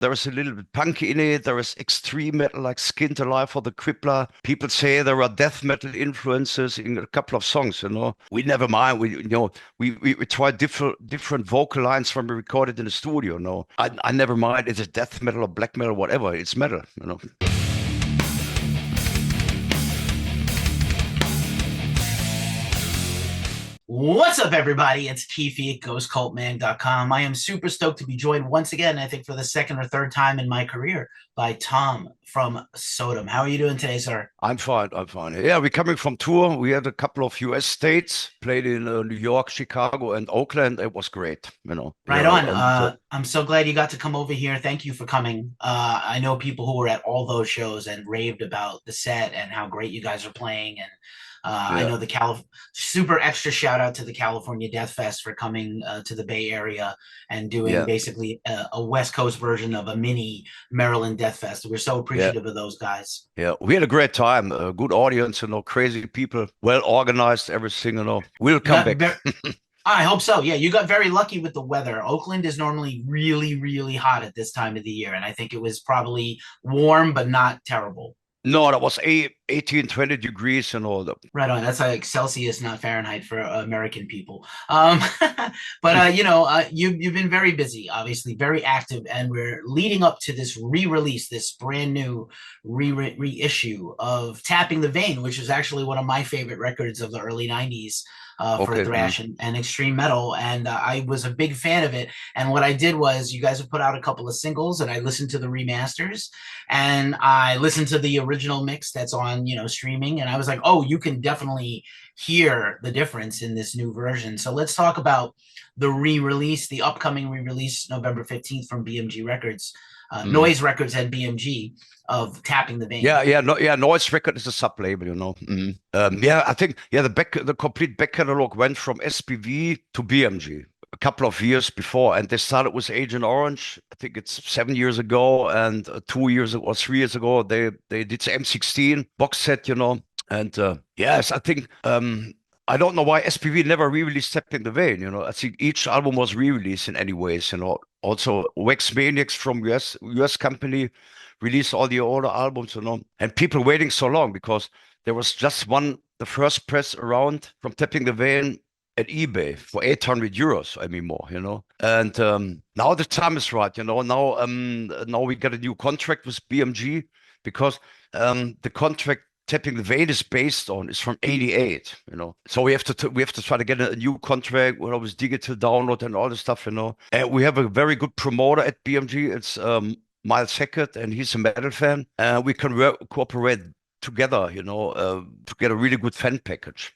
There is a little bit punk in it. There is extreme metal like Skinned Alive or the Crippler. People say there are death metal influences in a couple of songs, We never mind. We try different vocal lines from recorded in the studio, I never mind. Is it death metal or black metal, whatever. It's metal. What's up, everybody? It's Keefy at GhostCultMan.com. I am super stoked to be joined once again, I think for the second or third time in my career, by Tom from Sodom. How are you doing today, sir? I'm fine. I'm fine. Yeah, we're coming from tour. We had a couple of US states, played in New York, Chicago, and Oakland. It was great. Right on. I'm so glad you got to come over here. Thank you for coming. I know people who were at all those shows and raved about the set and how great you guys are playing. And I yeah, know super extra shout out to the California Death Fest for coming to the Bay Area and doing yeah, basically a West Coast version of a mini Maryland Death Fest. We're so yeah, appreciative of those guys. yeah. We had a great time. A good audience, crazy people, well organized, everything. We'll You come got back. very, I hope so. Yeah, you got very lucky with the weather. Oakland is normally really, really hot at this time of the year, and I think it was probably warm but not terrible. No, that was 18, 20 degrees and all that. Right on. That's like Celsius, not Fahrenheit for American people. But you've been very busy, obviously very active, and we're leading up to this re-release, this brand new reissue of Tapping the Vein, which is actually one of my favorite records of the early '90s for Okay. thrash and extreme metal, and I was a big fan of it. And what I did was, you guys have put out a couple of singles, and I listened to the remasters, and I listened to the original mix that's on, streaming, and I was like, oh, you can definitely hear the difference in this new version. So let's talk about the re-release, the upcoming re-release, November 15th from BMG Records, Mm. Noise Records and BMG, of Tapping the Vein. Yeah, yeah, no, yeah. Noise Record is a sub-label. Yeah, I think the complete back catalog went from SPV to BMG a couple of years before, and they started with Agent Orange. I think it's 7 years ago, and 2 years ago or 3 years ago, they did the M16 box set. And yes, I think I don't know why SPV never re-released Step in the Vein. I think each album was re-released in any ways. Also, Wax Maniacs from US company released all the older albums. And people waiting so long because there was just the first press around from Tapping the Vein at eBay for 800 euros, I mean more. And now the time is right. Now we got a new contract with BMG because the contract Tapping the Vein is based on is from '88. So we have to try to get a new contract with digital download and all this stuff. And we have a very good promoter at BMG. It's Miles Hackett, and he's a metal fan. We can cooperate together, to get a really good fan package.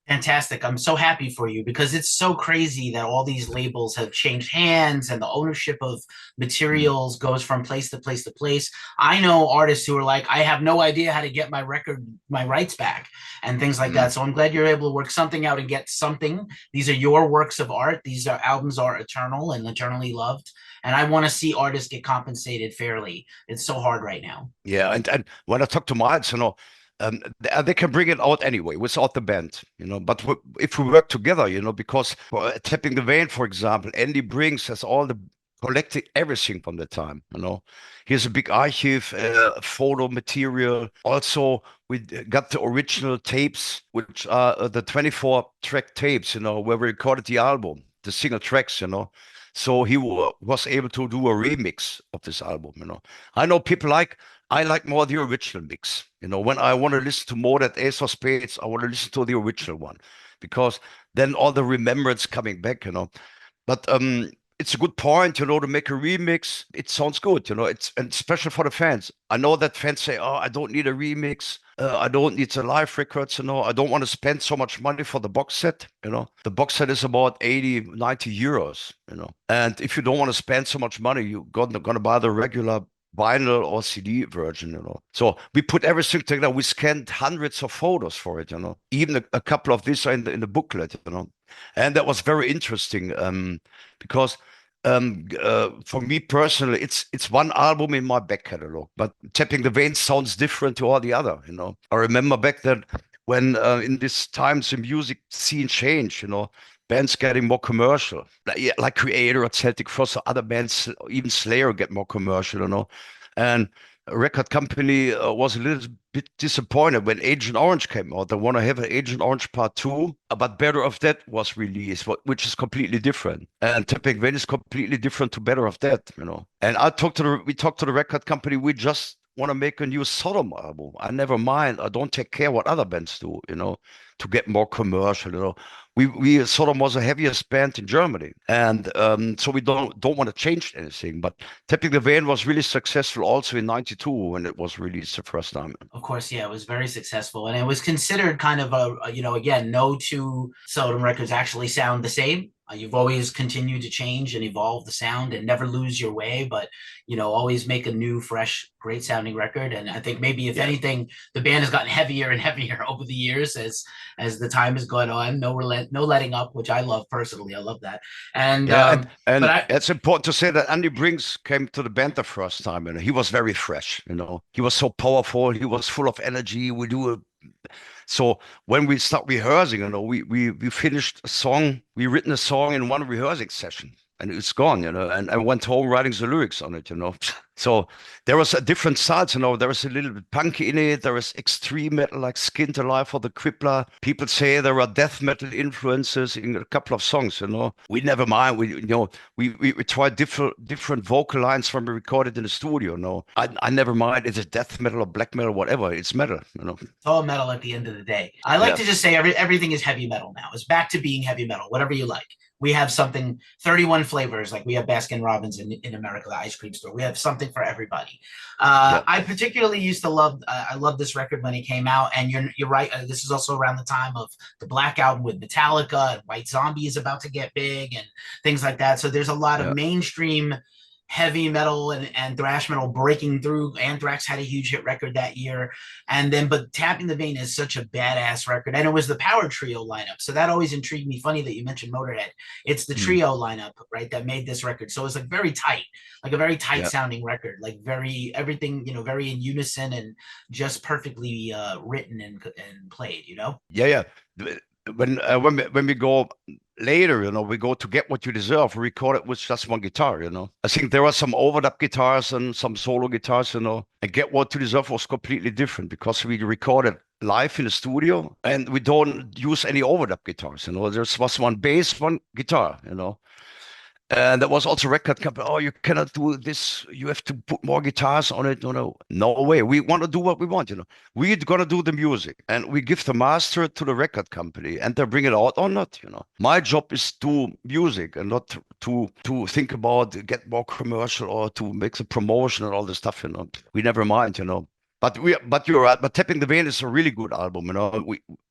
Fantastic. I'm so happy for you because it's so crazy that all these labels have changed hands and the ownership of Mm. materials goes from place to place to place. I know artists who are like, I have no idea how to get my rights back and things like Mm. that. So I'm glad you're able to work something out and get something. These are your works of art. These are albums are eternal and eternally loved. And I want to see artists get compensated fairly. It's so hard right now. Yeah, and when I talk to Miles, they can bring it out anyway without the band. But if we work together, because for Tapping the Vein, for example, Andy Brings has all the collected everything from the time. Here's a big archive, photo material. Also, we got the original tapes, which are the 24 track tapes, where we recorded the album, the single tracks. So he was able to do a remix of this album. I know I like more the original mix. When I want to listen to more than Ace of Spades, I want to listen to the original one because then all the remembrance coming back. But it's a good point, to make a remix. It sounds good. It's and special for the fans. I know that fans say, "Oh, I don't need a remix. I don't need the live records. I don't want to spend so much money for the box set. The box set is about 80, 90 euros. And if you don't want to spend so much money, you're gonna buy the regular vinyl or CD version. So we put everything together. We scanned hundreds of photos for it. Even a couple of these are in the booklet. And that was very interesting because for me personally, it's one album in my back catalog, but Tapping the Vein sounds different to all the other. I remember back then when in this times the music scene changed. bands getting more commercial, like, yeah, like Creator or Celtic Frost or other bands, even Slayer get more commercial, and a record company was a little bit disappointed when Agent Orange came out. They want to have an Agent Orange Part 2, but Better of That was released, which is completely different. And Tapping Vein is completely different to Better of That. And we talked to the record company. We just want to make a new Sodom album. I never mind. I don't take care what other bands do, to get more commercial. We Sodom was the heaviest band in Germany, and so we don't want to change anything. But Tapping the Vein was really successful also in '92 when it was released the first time. Of course, yeah, it was very successful, and it was considered kind of again, no two Sodom records actually sound the same. You've always continued to change and evolve the sound and never lose your way, but always make a new, fresh, great sounding record. And I think maybe if anything, the band has gotten heavier and heavier over the years as the time has gone on. No letting up, which I love personally. I love that. And Yeah, but and it's important to say that Andy Brinks came to the band the first time, and he was very fresh. He was so powerful. He was full of energy. So when we start rehearsing, we finished a song. We written a song in one rehearsing session, and it's gone. And I went home writing the lyrics on it. So there was a different sides. There was a little bit punk in it. There was extreme metal like Skinned Alive for the Crippler. People say there are death metal influences in a couple of songs. We never mind. We tried different vocal lines when we recorded in the studio. No, I never mind. Is it death metal or black metal, whatever? It's metal. it's all metal at the end of the day. I like to just say everything is heavy metal now. It's back to being heavy metal, whatever you like. We have 31 flavors, like we have Baskin Robbins in America, the ice cream store. We have something for everybody. I particularly used to I love this record when it came out, and you're right. This is also around the time of the Black Album with Metallica, and White Zombie is about to get big, and things like that. So there's a lot of mainstream heavy metal and thrash metal breaking through. Anthrax had a huge hit record that year, but Tapping the Vein is such a badass record, and it was the Power Trio lineup, so that always intrigued me. Funny that you mentioned Motorhead. It's the trio lineup, right, that made this record. So it's like a very tight sounding record, like everything very in unison and just perfectly written and played. Yeah. When we go later, we go to Get What You Deserve. We record it with just one guitar. I think there are some overdub guitars and some solo guitars. And Get What You Deserve was completely different because we recorded live in the studio and we don't use any overdub guitars. There was one bass, one guitar. And that was also record company. Oh, you cannot do this. You have to put more guitars on it. No way. We want to do what we want. We're gonna do the music, and we give the master to the record company, and they bring it out or not. My job is to music and not to think about get more commercial or to make the promotion and all this stuff. We never mind. But you're right. But Tapping the Vein is a really good album.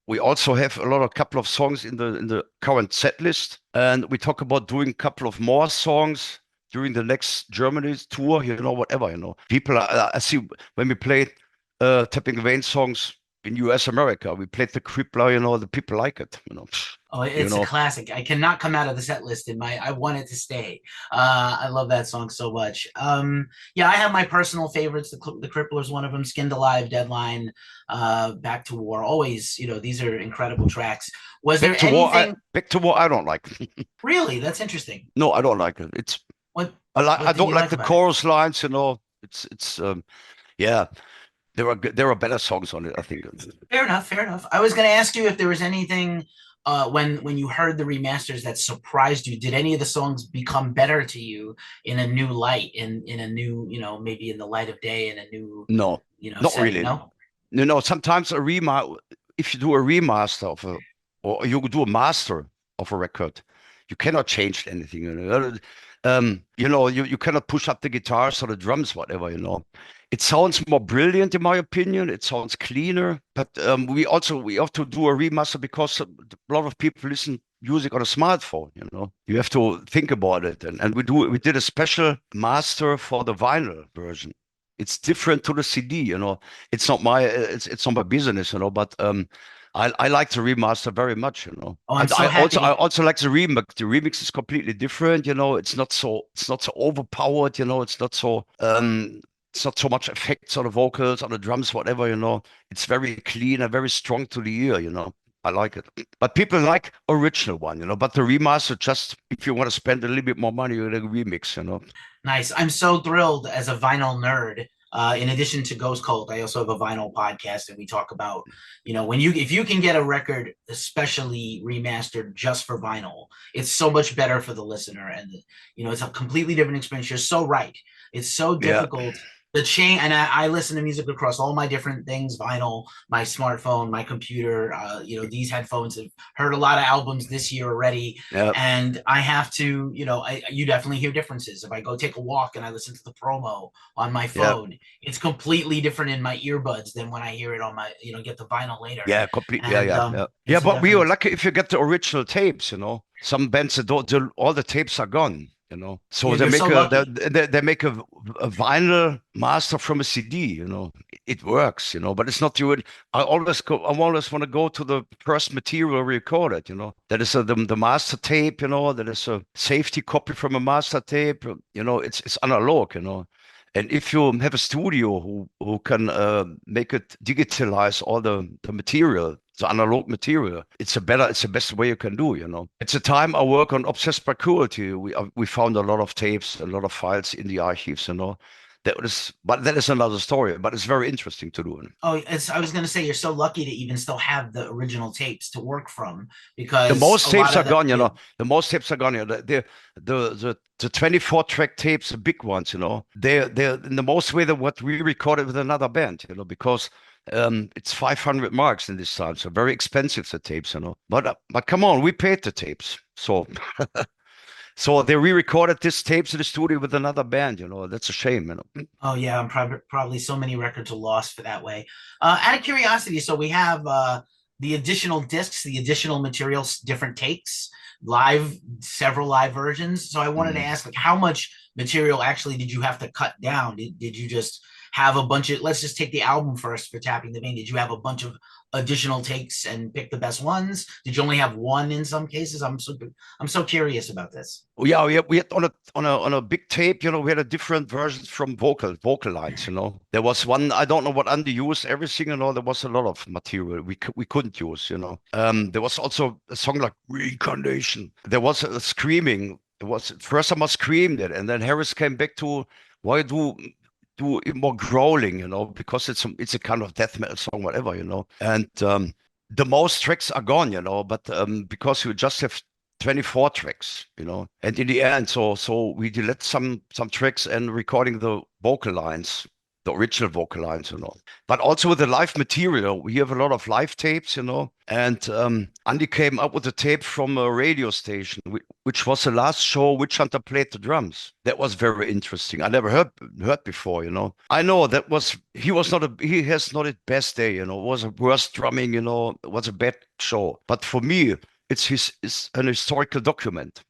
We also have a couple of songs in the current set list, and we talk about doing a couple of more songs during the next Germany tour. Whatever. People I see when we played Tapping the Vein songs in US America, we played the Crippler. The people like it. Oh, it's a classic. I cannot come out of the set list I want it to stay. I love that song so much. I have my personal favorites. The Crippler is one of them. Skinned Alive, Deadline, Back to War. Always, these are incredible tracks. Was there anything? Back to War, I don't like. Really? That's interesting. No, I don't like it. It's what? I don't like the chorus lines. It's yeah. There are better songs on it, I think. Fair enough. I was going to ask you if there was anything when you heard the remasters that surprised you. Did any of the songs become better to you in a new light, in a new, maybe in the light of day, in a new, no, not setting, really. No. Sometimes if you do a remaster or you do a master of a record, you cannot change anything. You cannot push up the guitars or the drums, whatever. It sounds more brilliant, in my opinion. It sounds cleaner. But we have to do a remaster because a lot of people listen music on a smartphone. You have to think about it, and we did a special master for the vinyl version. It's different to the CD. It's not my business. But I like the remaster very much. Oh, I'm so happy. I also like the remix. The remix is completely different. It's not so overpowered. It's not so much effects on the vocals, on the drums, whatever. It's very clean and very strong to the ear. I like it. But people like original one, but the remaster, just if you want to spend a little bit more money, you get a remix. Nice. I'm so thrilled as a vinyl nerd. In addition to Ghost Cult, I also have a vinyl podcast, and we talk about, when if you can get a record especially remastered just for vinyl, it's so much better for the listener, and it's a completely different experience. You're so right. It's so Yeah, difficult. The chain, and I listen to music across all my different things: vinyl, my smartphone, my computer. These headphones have heard a lot of albums this year already, yeah, and I have to, you definitely hear differences. If I go take a walk and I listen to the promo on my yeah. phone, it's completely different in my earbuds than when I hear it on my, get the vinyl later. Yeah, complete. Yeah, And yeah, yeah. Yeah, it's a but we are definite. lucky if you get the original tapes. Some bands that don't, all the tapes are gone. So they You're so make a lucky. they make a vinyl master from a CD. It works. But it's not the. I always want to go to the first material recorded. That is the master tape. That is a safety copy from a master tape. It's analog. And if you have a studio who can make it digitalize all the material, the analog material, it's the best way you can do. At the time I work on Obsessed by Cruelty, we found a lot of tapes, a lot of files in the archives. But that is another story. But it's very interesting to do. Oh, I was going to say, you're so lucky to even still have the original tapes to work from, The because a most lot tapes are of the, gone. The most tapes are gone. The 24 track tapes, the big ones. They're in the most way than what we recorded with another band. Because it's 500 marks in this time, so very expensive the tapes. But come on, we paid the tapes, so they re-recorded these tapes in the studio with another band. That's a shame. Oh yeah, I'm probably so many records are lost for that way. Out of curiosity, so we have the additional discs, the additional materials, different takes, several live versions. So I wanted to Mm. ask, like, how much material actually did you have to cut down? Did you just have a bunch of? Let's just take the album first for Tapping the Vein. Did you have a bunch of additional takes and pick the best ones? Did you only have one in some cases? I'm so curious about this. Oh, yeah, we had on a big tape. We had a different versions from vocal lines. There was one, I don't know what Andy used, everything. There was a lot of material we couldn't use. There was also a song like Reincarnation. There was a screaming. It was first time I screamed it, and then Harris came back to why do more growling. Because it's a kind of death metal song, whatever. And the most tracks are gone. But because you just have 24 tracks. And in the end, so we delete some tracks and recording the vocal lines, the original vocal lines. But also with the live material, we have a lot of live tapes. And Andy came up with a tape from a radio station, which was the last show Witch Hunter played the drums. That was very interesting. I never heard before. I know he has not his best day. It was a worse drumming. It was a bad show. But for me, it's an historical document.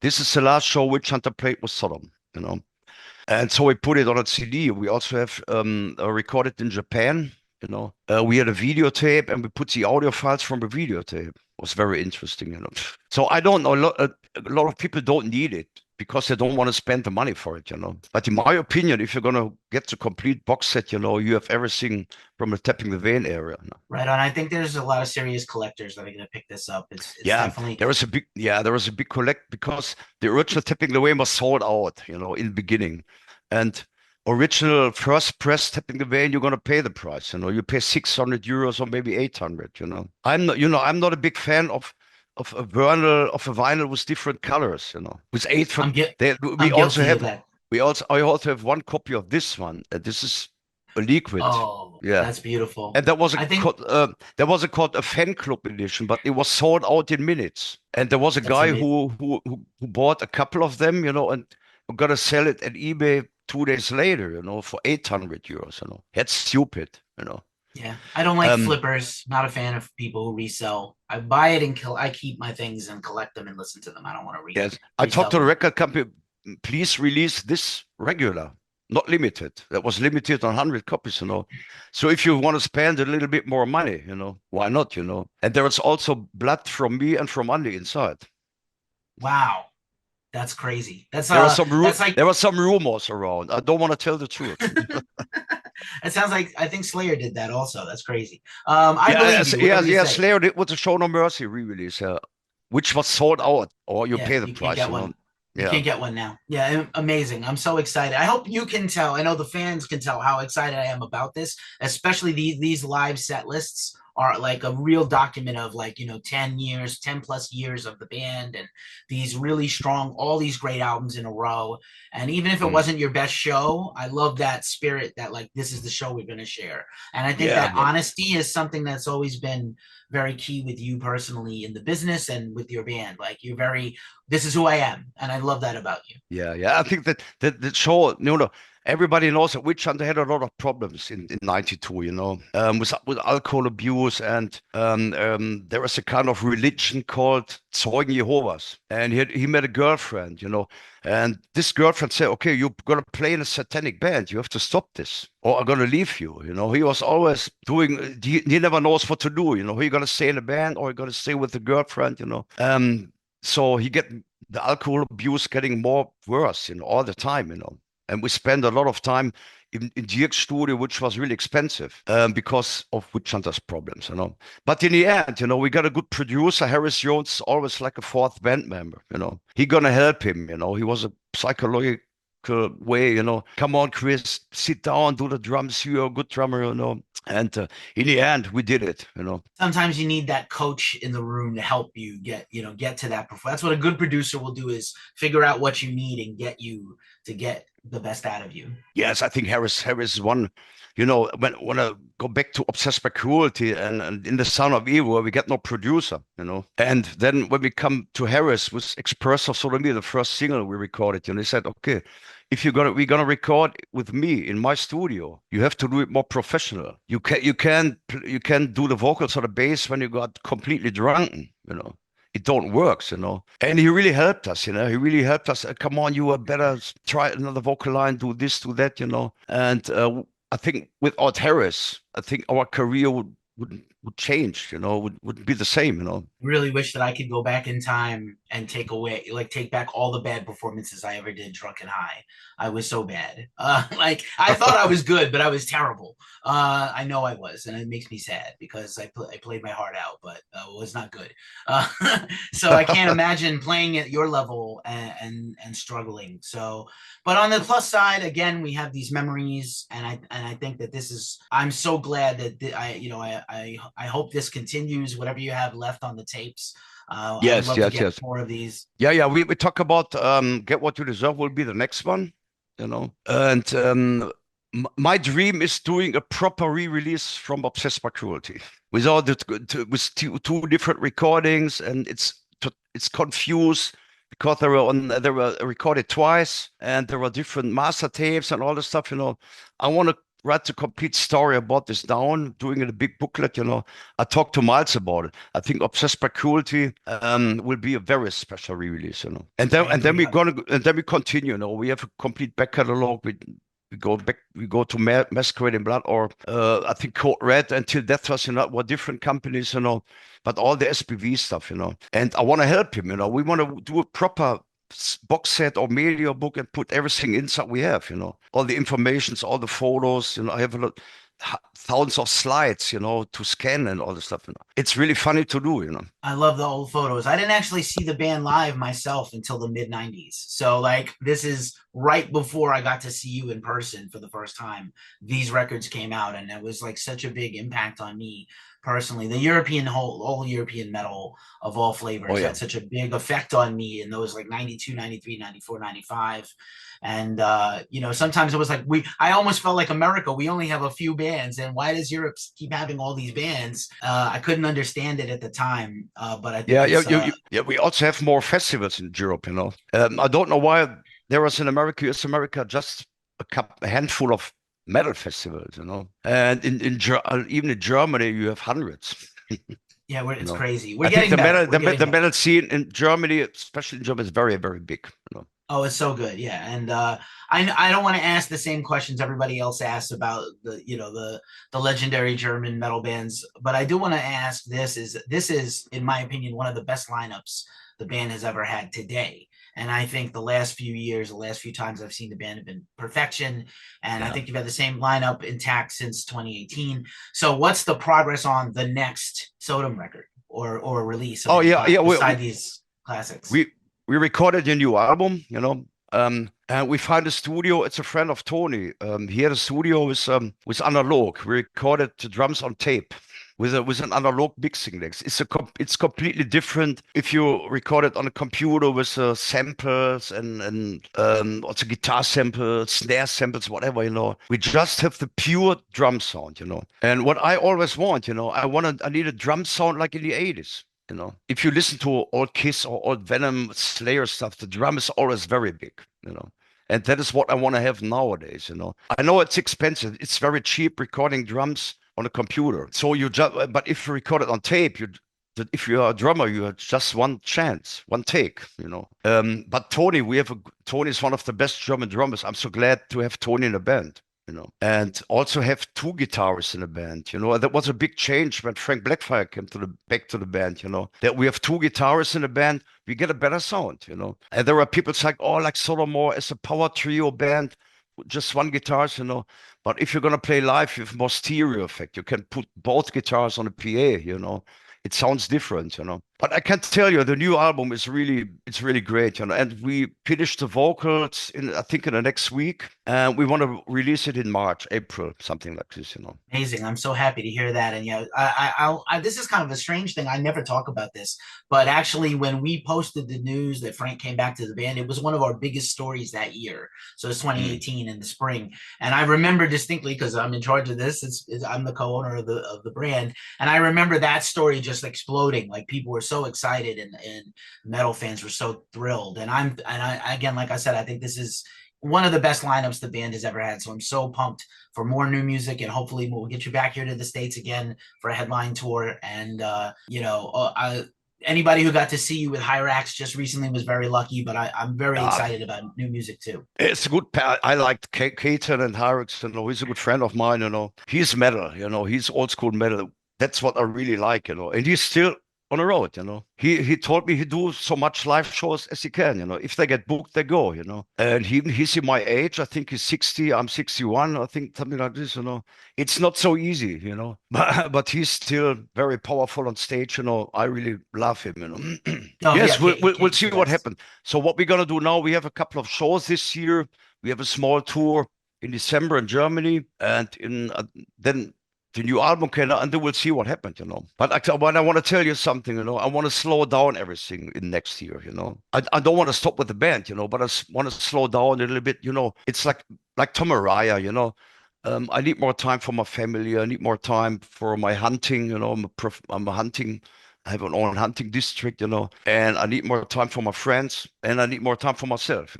This is the last show Witch Hunter played with Sodom. And so we put it on a CD. We also have recorded in Japan. We had a videotape and we put the audio files from the videotape. It was very interesting. So I don't know. A lot of people don't need it because they don't want to spend the money for it. But in my opinion, if you're gonna get the complete box set, you have everything from the Tapping the Vein area. Right on. I think there's a lot of serious collectors that are going to pick this up. It's Yeah, definitely. there was a big collect because the original Tapping the Vein was sold out. In the beginning, and original first press Tapping the Vein, you're gonna pay the price. You pay 600 euros or maybe 800. I'm not a big fan of a vinyl with different colors. With eight from I'm get we I'm also guilty of have that. I also have one copy of this one. This is a liquid. Oh, Yeah. that's beautiful. And there was a I think called called a fan club edition, but it was sold out in minutes. And there was a that's guy amazing. who bought a couple of them. And gonna sell it at eBay 2 days later. For 800 euros. That's stupid. Yeah, I don't like Um, flippers. Not a fan of people who resell. I buy it and I keep my things and collect them and listen to them. I don't want to yes, I talked resell to the them. record company. Please release this regular, not limited. That was limited on 100 copies. So if you want to spend a little bit more money, why not? And there is also blood from me and from Andy inside. Wow, that's crazy. There are some That's like there are some rumors around. I don't want to tell the truth. It sounds like I think Slayer did that also. That's crazy. I Yeah, believe you. yeah, Whatever you yeah. say. Slayer did with the Show No Mercy re-release, which was sold out, or you Yeah, pay the you can't price, get you know. one. You Yeah. can't get one now. Yeah, amazing. I'm so excited. I hope you can tell. I know the fans can tell how excited I am about this, especially these live set lists are like a real document of like, 10 years, 10 plus years of the band and these really strong, all these great albums in a row. And even if it Mm. wasn't your best show, I love that spirit that like this is the show we're going to share. And I think Yeah, that honesty is something that's always been very key with you personally in the business and with your band. Like you're very, this is who I am, and I love that about you. yeah, yeah. I think that show, everybody knows that Witch Hunter had a lot of problems in '92, with alcohol abuse, and there was a kind of religion called Zeugen Jehovah's, and he met a girlfriend, and this girlfriend said, "Okay, you're gonna play in a satanic band. You have to stop this, or I'm gonna leave you." He was always doing. He never knows what to do. He gonna stay in the band or he gonna stay with the girlfriend. So he get the alcohol abuse getting more worse, all the time, And we spend a lot of time in Dirk's studio, which was really expensive because of Witch Hunter's problems. But in the end, we got a good producer. Harris Jones, always like a fourth band member. He gonna help him. He was a psychological way. Come on, Chris, sit down, do the drums. You're a good drummer. And in the end, we did it. Sometimes you need that coach in the room to help you get to that performance. That's what a good producer will do is figure out what you need and get you to get the best out of you. Yes, I think Harris is one. When I go back to Obsessed by Cruelty and in the Sound of Evil, we get no producer. And then when we come to Harris with Express of Sodomy, the first single we recorded, he said, okay, if we're gonna record with me in my studio, you have to do it more professional. You can't do the vocals or the bass when you got completely drunken. It don't works. And he really helped us. He really helped us. Come on, you are better. Try another vocal line, do this, do that. And I think without Harris, I think our career would change. Would be the same. Really wish that I could go back in time and take back all the bad performances I ever did drunk and high. I was so bad. Like I thought I was good, but I was terrible. I know I was, and it makes me sad because I played my heart out, but was not good. Uh, so I can't imagine playing at your level and struggling. So, but on the plus side, again, we have these memories, and I think that this is. I'm so glad that I hope this continues. Whatever you have left on the tapes, I would Yes, love to yes, get yes. more of these. Yeah, yeah. We talk about Get What You Deserve will be the next one. And my dream is doing a proper re-release from Obsessed by Cruelty with all with two different recordings, and it's confused because they were recorded twice, and there were different master tapes and all this stuff. I want to write a complete story about this down, doing it a big booklet. I talked to Miles about it. I think Obsessed by Cruelty will be a very special re-release. And then I and then agree. we continue. We have a complete back catalog. We go back. We go to Masquerade in Blood, or I think Code Red Until Death Was, were different companies. But all the SPV stuff. And I want to help him. We want to do a proper box set or media book and put everything inside we have. All the informations, all the photos. I have thousands of slides, to scan and all the stuff. It's really funny to do. I love the old photos. I didn't actually see the band live myself until the mid 90s. So, like, this is right before I got to see you in person for the first time. These records came out, and it was like such a big impact on me personally. The all European metal of all Oh flavors yeah. had such a big effect on me in those like 92, 93, 94, 95. And sometimes it was like I almost felt like America. We only have a few bands, and why does Europe keep having all these bands? I couldn't understand it at the time, but I think Yeah, yeah, it's yeah. We also have more festivals in Europe. I don't know why there was in America, US America, just a handful of metal festivals. And even in Germany, you have hundreds. yeah, You it's know, crazy. We're I think getting the better. metal We're the, me- getting the better. metal scene in Germany, especially in Germany, is very, very big. Oh, it's so good. Yeah. And I don't want to ask the same questions everybody else asks about the legendary German metal bands, but I do want to ask this is in my opinion one of the best lineups the band has ever had today. And I think the last few years, the last few times I've seen the band have been perfection. And I Yeah. think you've had the same lineup intact since 2018. So what's the progress on the next Sodom record or release of Oh any yeah, kind yeah. beside these classics? We recorded a new album, and we found a studio. It's a friend of Tony. He had a studio with analog. We recorded the drums on tape with an analog mixing deck. It's completely different if you record it on a computer with samples and also guitar samples, snare samples, whatever. We just have the pure drum sound. And what I always want, I need a drum sound like in the 80s. If you listen to old Kiss or old Venom Slayer stuff, the drum is always very big. And that is what I want to have nowadays. I know it's expensive. It's very cheap recording drums on a computer. So but if you record it on tape, if you are a drummer, you have just one chance, one take. But Tony is one of the best German drummers. I'm so glad to have Tony in the band. And also have two guitarists in the band. That was a big change when Frank Blackfire came back to the band. That we have two guitarists in the band, we get a better sound. And there are people like, oh, like Sodom as a power trio band, just one guitarist. But if you're gonna play live, you have more stereo effect. You can put both guitars on a PA. It sounds different. But I can tell you, the new album it's really great. And we finished the vocals I think in the next week, and we want to release it in March, April, something like this. Amazing. I'm so happy to hear that. And yeah, this is kind of a strange thing. I never talk about this, but actually, when we posted the news that Frank came back to the band, it was one of our biggest stories that year. So it's Mm. 2018 in the spring, and I remember distinctly because I'm in charge of this. I'm the co-owner of the brand, and I remember that story just exploding. Like people were so excited, and metal fans were so thrilled. Again, like I said, I think this is one of the best lineups the band has ever had. So I'm so pumped for more new music, and hopefully we'll get you back here to the States again for a headline tour. And anybody who got to see you with Hyrax just recently was very lucky, but I'm very Yeah, excited about new music too. it's a good pair. I liked Keaton and Harrix. He's a good friend of mine. He's metal. He's old school metal. That's what I really like. And he's still on the road. He told me he do so much live shows as he can. If they get booked, they go. And he's in my age. I think he's 60. I'm 61. I think something like this. It's not so easy. But he's still very powerful on stage. I really love him. Oh yeah, Yes, we'll Keith's see the what best. happens. So what we're gonna do now, we have a couple of shows this year. We have a small tour in December in Germany, and then the new album came out, and then we'll see what happens. But I want to tell you something. I want to slow down everything in next year. I don't want to stop with the band. But I want to slow down a little bit. It's like Tom Araya. I need more time for my family. I need more time for my hunting. I'm a hunting. I have an own hunting district. And I need more time for my friends, and I need more time for myself.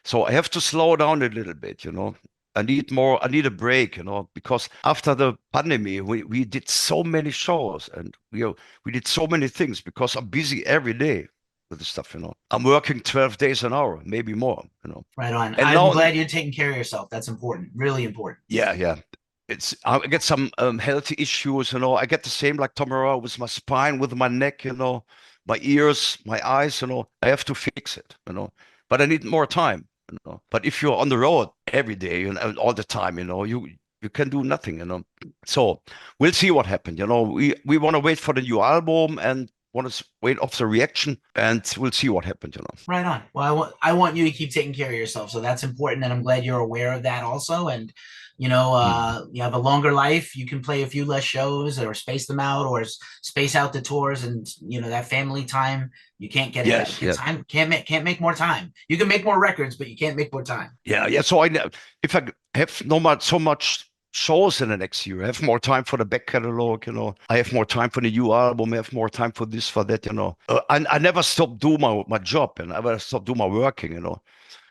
So I have to slow down a little bit. I need a break. Because after the pandemic, we did so many shows and we did so many things because I'm busy every day with the stuff. I'm working 12 days an hour, maybe more. Right on. And I'm now, glad you're taking care of yourself. That's important, really important. yeah, yeah. I get some healthy issues. I get the same like tomorrow with my spine, with my neck, my ears, my eyes. I have to fix it. But I need more time. But if you're on the road every day and all the time, you can do nothing. So we'll see what happens. We want to wait for the new album and want to wait off the reaction, and we'll see what happens. Right on. Well, I want you to keep taking care of yourself, so that's important, and I'm glad you're aware of that also. And Mm. you have a longer life. You can play a few less shows, or space them out, or space out the tours, and that family time. You can't get it. Yes, yes. Time can't make more time. You can make more records, but you can't make more time. Yeah, yeah. So if I have no much so much shows in the next year, I have more time for the back catalog. I have more time for the new album. I have more time for this, for that. I never stop do my job, and I never stop do my working.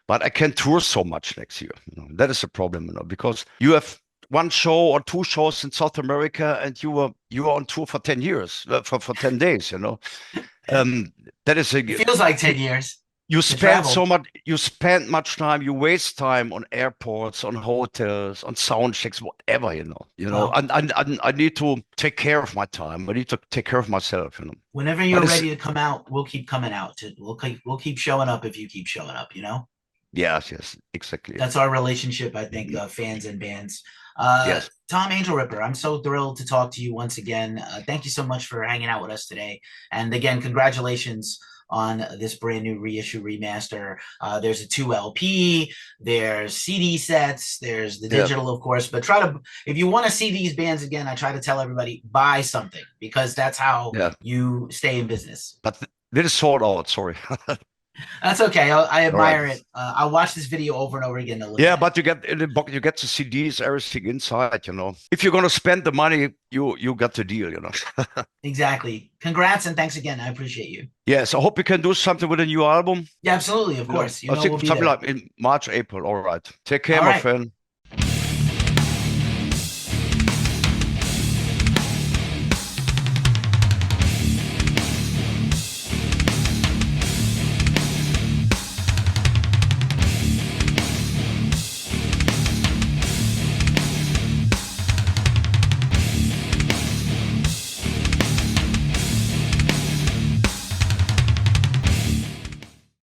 But I can't tour so much next year. That is a problem. Because you have one show or two shows in South America, and you were on tour for 10 years, for 10 days. It Um, that is a feels like 10 years. You to spend travel. so much, you spend much time, you waste time on airports, on hotels, on sound checks, whatever, you know, Well, I need to take care of my time. I need to take care of myself, you know. whenever But you're it's, ready to come out, we'll keep coming out. We'll keep showing up if you keep showing up. yes, yes, exactly. That's our relationship, I think, Mhm. fans and bands. Yes. Tom Angelripper, I'm so thrilled to talk to you once again. Thank you so much for hanging out with us today. And again, congratulations on this brand new reissue remaster. There's a 2 LP, there's CD sets, there's the Yeah. digital, of course. But if you want to see these bands again, I try to tell everybody buy something because that's how Yeah. you stay in business. But this is sold out, sorry. That's okay. I All right. admire it. I'll watch this video over and over again to look Yeah, at it. but you get in the box, you get the CDs, everything inside, you know. If you're gonna spend the money, you got the deal, you know. Exactly. Congrats and thanks again. I appreciate you. Yes, I hope we can do something with a new album. Yeah, absolutely. Of You know, course. I We'll think be something there. like in March, April. All right. Take care, All my right. friend.